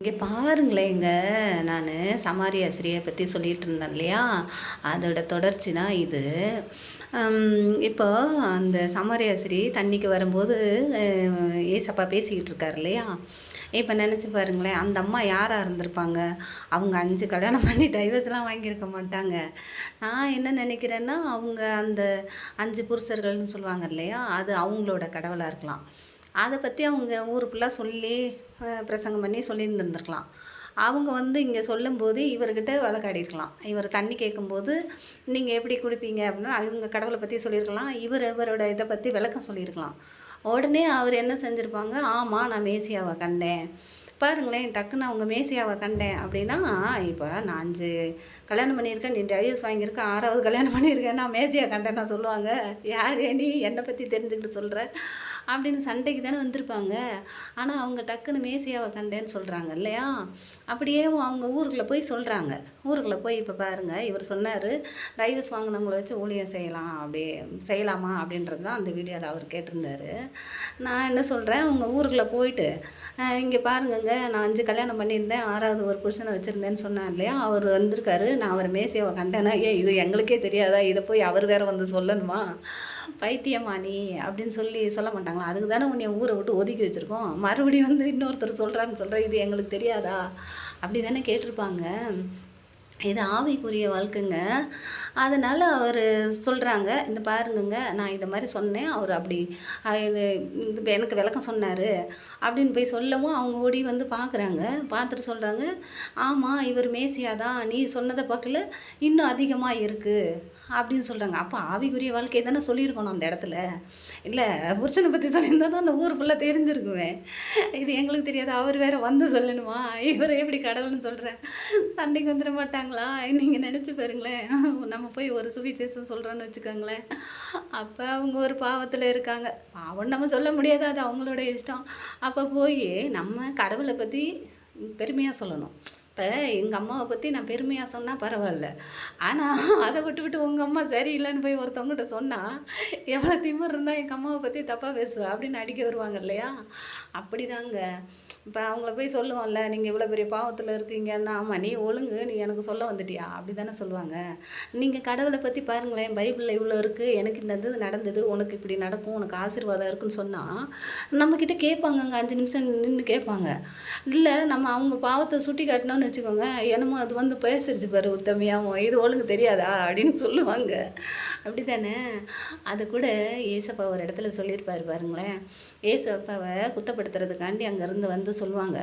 இங்கே பாருங்களேங்க, நான் சமாரி ஆசிரியை பற்றி சொல்லிகிட்டு இருந்தேன் இல்லையா? அதோட தொடர்ச்சி தான் இது. இப்போ அந்த சமாரி ஆசிரி தண்ணிக்கு வரும்போது ஏசப்பா பேசிக்கிட்டு இருக்கார் இல்லையா? இப்போ நினச்சி பாருங்களேன், அந்த அம்மா யாராக இருந்திருப்பாங்க? அவங்க 5 கல்யாணம் பண்ணி டைவர்ஸ்லாம் வாங்கியிருக்க மாட்டாங்க. நான் என்ன நினைக்கிறேன்னா, அவங்க அந்த 5 புருஷர்கள்னு சொல்லுவாங்க இல்லையா? அது அவங்களோட கடவுளாக இருக்கலாம். அதை பற்றி அவங்க ஊர் ஃபுல்லாக சொல்லி பிரசங்கம் பண்ணி சொல்லியிருந்துருந்துருக்கலாம். அவங்க இங்கே சொல்லும்போது இவர்கிட்ட வழக்காடியிருக்கலாம். இவர் தண்ணி கேட்கும்போது நீங்கள் எப்படி குடிப்பீங்க அப்படின்னா அவங்க கடவுளை பற்றி சொல்லியிருக்கலாம். இவரோட இதை பற்றி விளக்கம் சொல்லியிருக்கலாம். உடனே அவர் என்ன செஞ்சுருப்பாங்க, ஆமாம் நான் மேசியாவை கண்டேன். பாருங்களேன், டக்குன்னு அவங்க மேசியாவை கண்டேன் அப்படின்னா, இப்போ நான் 5 கல்யாணம் பண்ணியிருக்கேன், நீ டைவர்ஸ் வாங்கியிருக்க, 6வது கல்யாணம் பண்ணியிருக்கேன், நான் மேசியா கண்டேன்னா சொல்லுவாங்க? யார் நீ என்னை பற்றி தெரிஞ்சுக்கிட்டு சொல்கிற அப்படின்னு சண்டைக்கு தானே வந்திருப்பாங்க. ஆனால் அவங்க டக்குன்னு மேசியாவை கண்டேன்னு சொல்கிறாங்க இல்லையா? அப்படியே அவங்க ஊருக்குள்ளே போய் சொல்கிறாங்க. ஊருக்குள்ளே போய் இப்போ பாருங்கள், இவர் சொன்னார் டைவர்ஸ் வாங்கினவங்கள வச்சு ஊழியம் செய்யலாம், அப்படி செய்யலாமா அப்படின்றது தான் அந்த வீடியோவில் அவர் கேட்டிருந்தாரு. நான் என்ன சொல்கிறேன், அவங்க ஊருக்குள்ளே போயிட்டு இங்கே பாருங்கங்க, நான் 5 கல்யாணம் பண்ணியிருந்தேன், 6வது ஒரு புருஷனை வச்சுருந்தேன்னு சொன்னார் இல்லையா? அவர் வந்திருக்காரு, நான் அவர் மேசியாவை கண்டேன்னா, ஏன் இது எங்களுக்கே தெரியாதா? இதை போய் அவர் வேறு வந்து சொல்லணுமா? பைத்தியமா நீ அப்படின்னு சொல்ல மாட்டாங்களா? அதுக்கு தானே உன்னை ஊரை விட்டு ஒதுக்கி வச்சுருக்கோம். மறுபடியும் இன்னொருத்தர் சொல்கிறான்னு சொல்கிற, இது எங்களுக்கு தெரியாதா? அப்படி தானே கேட்டிருப்பாங்க. இது ஆவிக்குரிய வாழ்க்கைங்க. அதனால் அவர் சொல்கிறாங்க, இந்த பாருங்கங்க, நான் இதை மாதிரி சொன்னேன், அவர் அப்படி எனக்கு விளக்கம் சொன்னார் அப்படின்னு போய் சொல்லவும் அவங்க ஓடி பார்க்குறாங்க. பார்த்துட்டு சொல்கிறாங்க, ஆமாம் இவர் மேசியா தான், நீ சொன்னதை பார்க்கல இன்னும் அதிகமாக இருக்குது அப்படின்னு சொல்கிறாங்க. அப்போ ஆவிக்குரிய வாழ்க்கையை தானே சொல்லியிருக்கணும் அந்த இடத்துல. இல்லை புருஷனை பற்றி சொல்லியிருந்தா தான் அந்த ஊர் ஃபுல்லாக தெரிஞ்சிருக்குவேன். இது எங்களுக்கு தெரியாது, அவர் வேறு சொல்லணுமா? இவர் எப்படி கடவுள்னு சொல்கிறேன், சண்டைக்கு வந்துட மாட்டாங்களா? நீங்கள் நினச்சி பாருங்களேன், நம்ம போய் ஒரு சுவிசேஷம் சொல்கிறோன்னு வச்சுக்கோங்களேன், அப்போ அவங்க ஒரு பாவத்தில் இருக்காங்க. பாவம்னு நம்ம சொல்ல முடியாது, அது அவங்களோட இஷ்டம். அப்போ போய் நம்ம கடவுளை பற்றி பெருமையாக சொல்லணும். இப்போ எங்கள் அம்மாவை பற்றி நான் பெருமையாக சொன்னால் பரவாயில்ல, ஆனால் அதை விட்டு உங்கள் அம்மா சரியில்லைன்னு போய் ஒருத்தவங்ககிட்ட சொன்னால் எவ்வளோ திமிர் இருந்தால் எங்கள் அம்மாவை பற்றி தப்பாக பேசுவேன் அப்படின்னு அடிக்க வருவாங்க இல்லையா? அப்படி தாங்க. இப்போ அவங்கள போய் சொல்லுவோம்ல, நீங்கள் இவ்வளோ பெரிய பாவத்தில் இருக்கீங்கன்னா, ஆமாம் நீ ஒழுங்கு, நீ எனக்கு சொல்ல வந்துட்டியா அப்படி தானே சொல்லுவாங்க. நீங்கள் கடவுளை பற்றி பாருங்களேன், பைபிளில் இவ்வளோ இருக்குது, எனக்கு இந்த இது நடந்தது, உனக்கு இப்படி நடக்கும், உனக்கு ஆசீர்வாதம் இருக்குன்னு சொன்னால் நம்மக்கிட்ட கேட்பாங்கங்க, 5 நிமிஷம் நின்று கேட்பாங்க. இல்லை நம்ம அவங்க பாவத்தை சுட்டி காட்டினோன்னு வச்சுக்கோங்க, என்னமோ அது பேசிடுச்சு பாரு உத்தமையாகவும், இது ஒழுங்கு தெரியாதா அப்படின்னு சொல்லுவாங்க. அப்படி தானே? அது கூட ஏசப்பா ஒரு இடத்துல சொல்லியிருப்பார் பாருங்களேன். ஏசப்பாவை குத்தப்படுத்துறதுக்காண்டி அங்கேருந்து சொல்லுவாங்க,